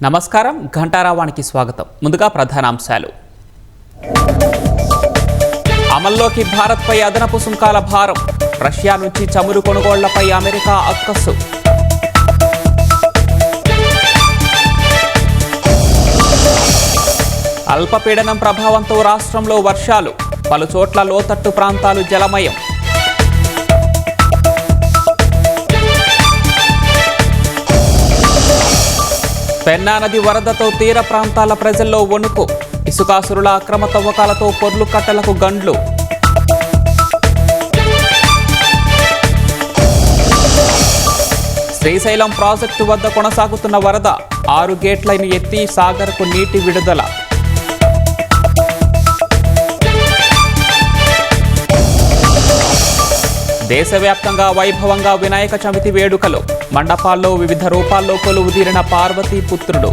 నమస్కారం ఘంటారావానికి స్వాగతం. ముందుగా ప్రధానాంశాలు. అమల్లోకి భారత్పై అదనపు సుంకాల భారం. రష్యా నుంచి చమురు కొనుగోళ్లపై అమెరికా అక్కసు. అల్పపీడనం ప్రభావంతో రాష్ట్రంలో వర్షాలు. పలు చోట్ల లోతట్టు ప్రాంతాలు జలమయం. పెన్నా నది వరదతో తీర ప్రాంతాల ప్రజల్లో వణుకు. ఇసుకాసురుల అక్రమ తవ్వకాలతో పొర్లు కట్టలకు గండ్లు. శ్రీశైలం ప్రాజెక్టు వద్ద కొనసాగుతున్న వరద. 6 గేట్లను ఎత్తి సాగర్కు నీటి విడుదల. దేశవ్యాప్తంగా వైభవంగా వినాయక చవితి వేడుకలు. మండపాల్లో వివిధ రూపాల్లో కొలువుదీరిన పార్వతీ పుత్రుడు.